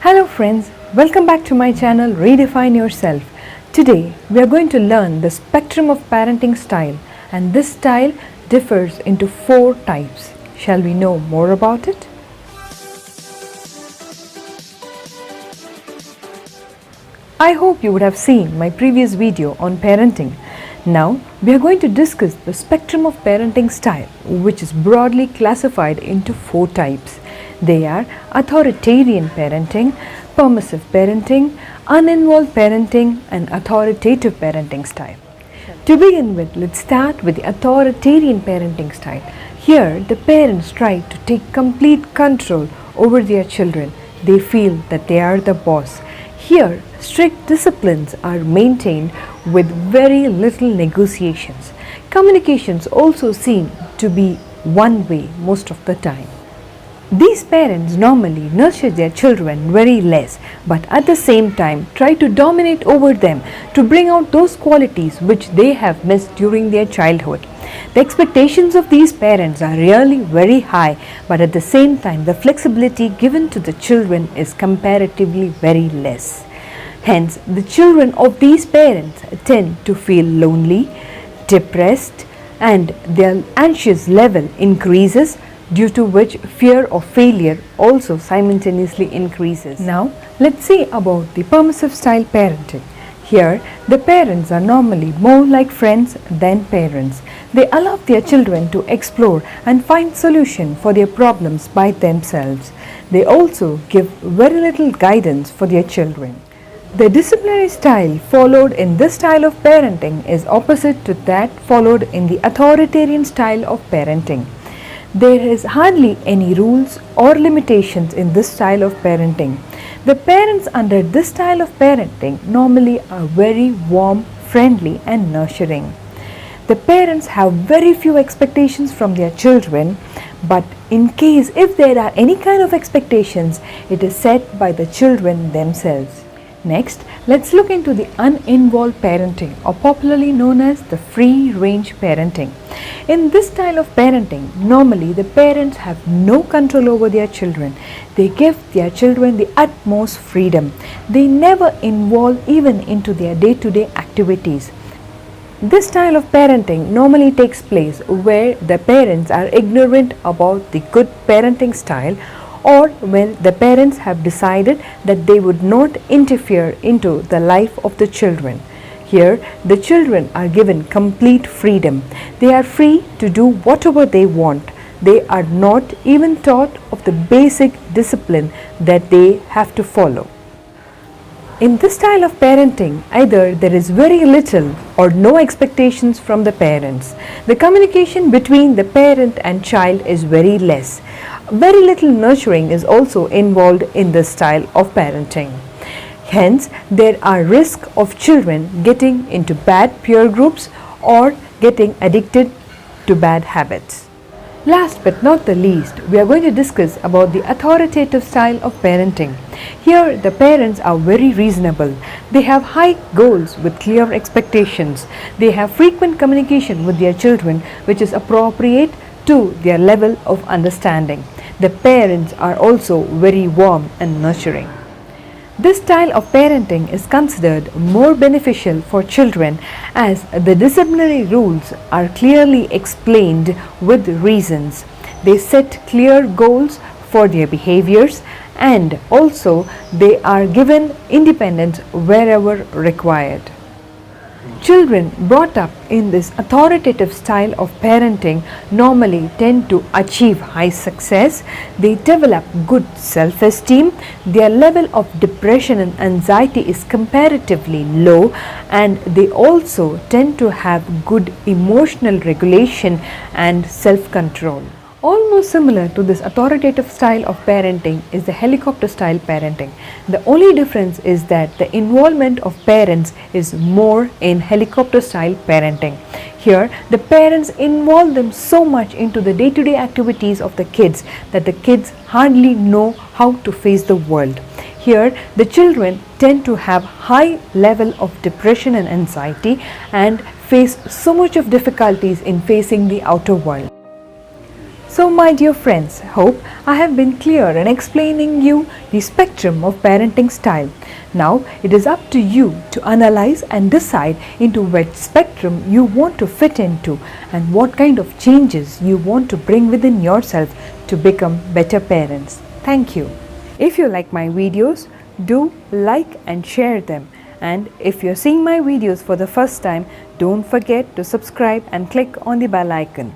Hello friends, welcome back to my channel Redefine Yourself. Today we are going to learn the spectrum of parenting style, and this style differs into 4 types. Shall we know more about it? I hope you would have seen my previous video on parenting. Now we are going to discuss the spectrum of parenting style, which is broadly classified into 4 types. They are authoritarian parenting, permissive parenting, uninvolved parenting, and authoritative parenting style. To begin with, let's start with the authoritarian parenting style. Here, the parents try to take complete control over their children. They feel that they are the boss. Here, strict disciplines are maintained with very little negotiations. Communications also seem to be one way most of the time. These parents normally nurture their children very less, but at the same time try to dominate over them to bring out those qualities which they have missed during their childhood. The expectations of these parents are really very high, but at the same time the flexibility given to the children is comparatively very less. Hence, the children of these parents tend to feel lonely, depressed, and their anxious level increases, due to which fear of failure also simultaneously increases. Now, let's see about the permissive style parenting. Here, the parents are normally more like friends than parents. They allow their children to explore and find solution for their problems by themselves. They also give very little guidance for their children. The disciplinary style followed in this style of parenting is opposite to that followed in the authoritarian style of parenting. There is hardly any rules or limitations in this style of parenting. The parents under this style of parenting normally are very warm, friendly, and nurturing. The parents have very few expectations from their children, but in case if there are any kind of expectations, it is set by the children themselves. Next, let's look into the uninvolved parenting, or popularly known as the free range parenting. In this style of parenting, normally the parents have no control over their children. They give their children the utmost freedom. They never involve even into their day-to-day activities. This style of parenting normally takes place where the parents are ignorant about the good parenting style, or when the parents have decided that they would not interfere into the life of the children. Here, the children are given complete freedom. They are free to do whatever they want. They are not even taught of the basic discipline that they have to follow. In this style of parenting, either there is very little or no expectations from the parents. The communication between the parent and child is very less. Very little nurturing is also involved in this style of parenting. Hence, there are risks of children getting into bad peer groups or getting addicted to bad habits. Last but not the least, we are going to discuss about the authoritative style of parenting. Here, the parents are very reasonable. They have high goals with clear expectations. They have frequent communication with their children, which is appropriate to their level of understanding. The parents are also very warm and nurturing. This style of parenting is considered more beneficial for children as the disciplinary rules are clearly explained with reasons. They set clear goals for their behaviors, and also they are given independence wherever required. Children brought up in this authoritative style of parenting normally tend to achieve high success. They develop good self-esteem. Their level of depression and anxiety is comparatively low, and they also tend to have good emotional regulation and self-control. Almost similar to this authoritative style of parenting is the helicopter style parenting. The only difference is that the involvement of parents is more in helicopter style parenting. Here, the parents involve them so much into the day-to-day activities of the kids that the kids hardly know how to face the world. Here, the children tend to have high level of depression and anxiety and face so much of difficulties in facing the outer world. So my dear friends, hope I have been clear in explaining you the spectrum of parenting style. Now it is up to you to analyze and decide into which spectrum you want to fit into and what kind of changes you want to bring within yourself to become better parents. Thank you. If you like my videos, do like and share them. And if you're seeing my videos for the first time, don't forget to subscribe and click on the bell icon.